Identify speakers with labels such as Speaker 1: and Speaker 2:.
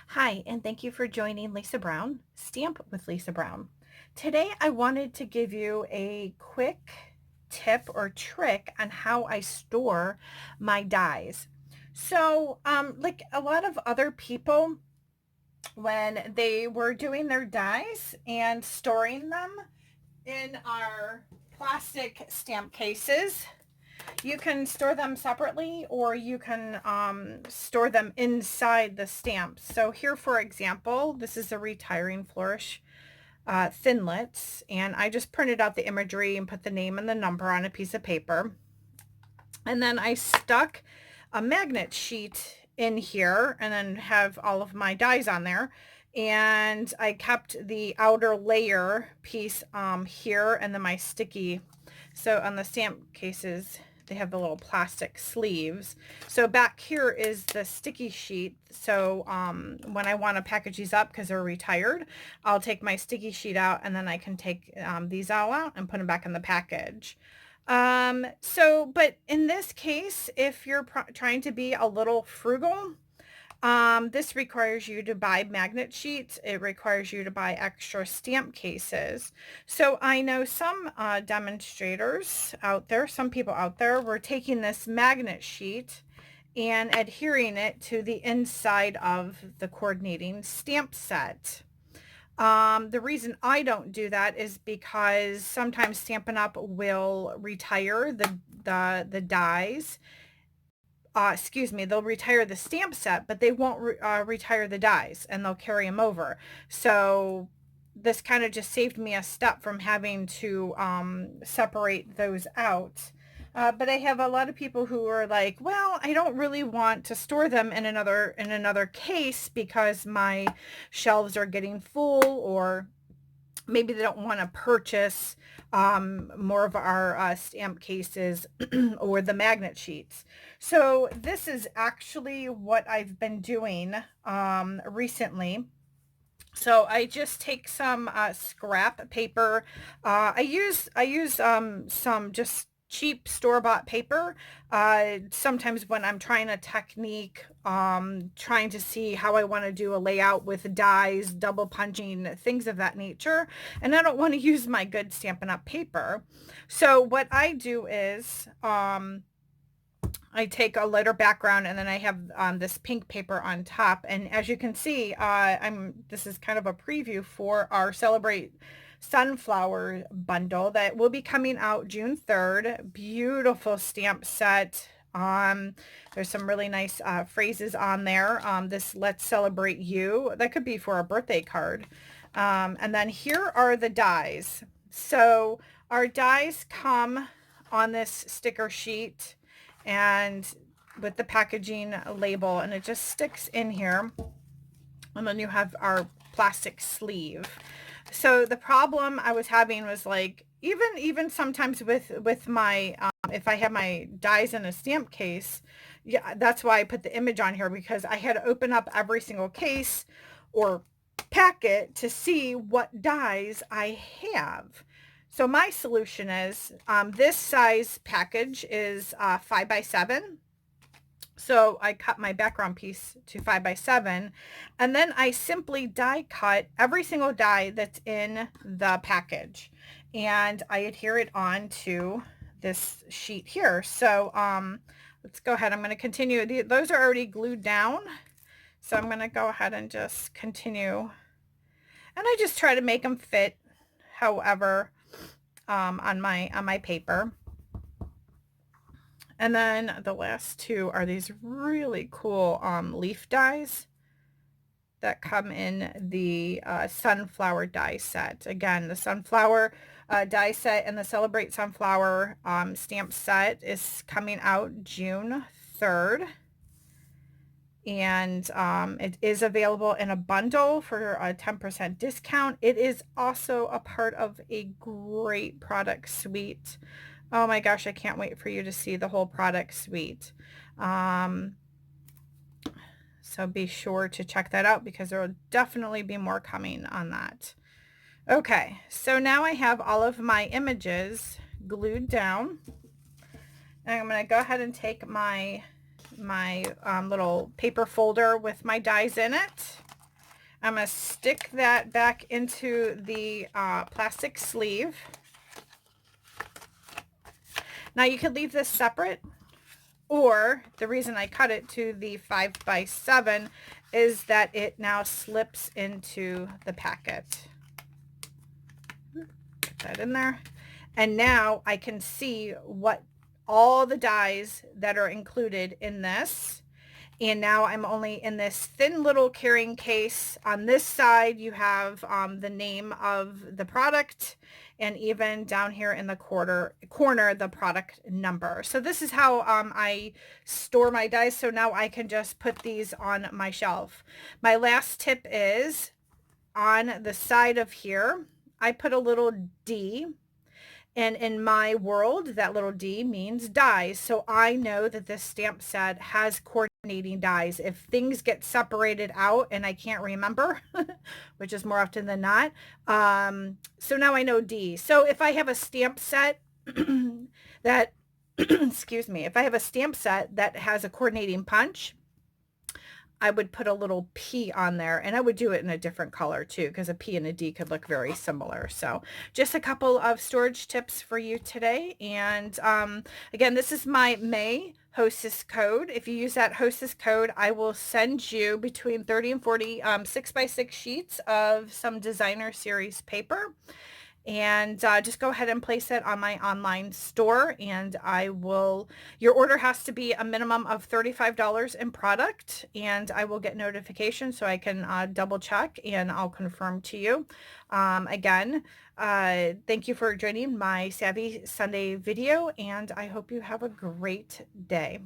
Speaker 1: Hi, and thank you for joining Lisa Brown, Stamp with Lisa Brown. Today, I wanted to give you a quick tip or trick on how I store my dies. Like a lot of other people, when they were doing their dies and storing them in our plastic stamp cases, you can store them separately or you can store them inside the stamps. So here, for example, this is a Retiring Flourish Thinlits, and I just printed out the imagery and put the name and the number on a piece of paper. And then I stuck a magnet sheet in here and then have all of my dies on there. And I kept the outer layer piece here, and then my sticky. So on the stamp cases, they have the little plastic sleeves. So back here is the sticky sheet. So when I want to package these up because they're retired, I'll take my sticky sheet out, and then I can take these all out and put them back in the package. But in this case, if you're trying to be a little frugal, this requires you to buy magnet sheets. It requires you to buy extra stamp cases. So I know some demonstrators out there, some people out there were taking this magnet sheet and adhering it to the inside of the coordinating stamp set. The reason I don't do that is because sometimes Stampin' Up! Will retire the dies. Excuse me, they'll retire the stamp set, but they won't retire the dies, and they'll carry them over. So this kind of just saved me a step from having to separate those out. But I have a lot of people who are like, well, I don't really want to store them in another case because my shelves are getting full, or maybe they don't want to purchase more of our stamp cases or the magnet sheets. So this is actually what I've been doing recently. So I just take some scrap paper. I use some just cheap store-bought paper. Sometimes when I'm trying a technique, trying to see how I want to do a layout with dies, double punching, things of that nature, and I don't want to use my good Stampin' Up! Paper. So what I do is I take a lighter background, and then I have this pink paper on top. And as you can see, this is kind of a preview for our Celebrate Sunflower bundle that will be coming out June 3rd. Beautiful stamp set. There's some really nice phrases on there. This Let's Celebrate You. That could be for a birthday card. And then here are the dies. So our dies come on this sticker sheet and with the packaging label, and it just sticks in here. And then you have our plastic sleeve. So the problem I was having was, like, even sometimes with my if I have my dies in a stamp case, yeah, that's why I put the image on here, because I had to open up every single case or packet to see what dies I have. So my solution is this size package is 5x7. So I cut my background piece to 5x7, and then I simply die cut every single die that's in the package, and I adhere it on to this sheet here. So let's go ahead. I'm going to continue. Those are already glued down, so I'm going to go ahead and just continue. And I just try to make them fit however on my paper. And then the last two are these really cool leaf dies that come in the sunflower die set. Again, the sunflower die set and the Celebrate Sunflower stamp set is coming out June 3rd. And it is available in a bundle for a 10% discount. It is also a part of a great product suite. Oh my gosh, I can't wait for you to see the whole product suite. So be sure to check that out, because there will definitely be more coming on that. Okay, so now I have all of my images glued down. And I'm going to go ahead and take my little paper folder with my dies in it. I'm going to stick that back into the plastic sleeve. Now you could leave this separate, or the reason I cut it to the 5x7 is that it now slips into the packet. Put that in there. And now I can see what all the dies that are included in this. And now I'm only in this thin little carrying case. On this side, you have the name of the product, and even down here in the corner, the product number. So this is how I store my dies. So now I can just put these on my shelf. My last tip is on the side of here, I put a little D. And in my world, that little D means dies. So I know that this stamp set has coordinating dies. If things get separated out and I can't remember, which is more often than not, so now I know D. So if I have a stamp set that, excuse me, if I have a stamp set that has a coordinating punch, I would put a little P on there, and I would do it in a different color too, because a P and a D could look very similar. So just a couple of storage tips for you today. And again, this is my May hostess code. If you use that hostess code, I will send you between 30 and 40 6x6 sheets of some designer series paper. And just go ahead and place it on my online store, and your order has to be a minimum of $35 in product, and I will get notifications so I can double check, and I'll confirm to you. Again, thank you for joining my Savvy Sunday video, and I hope you have a great day.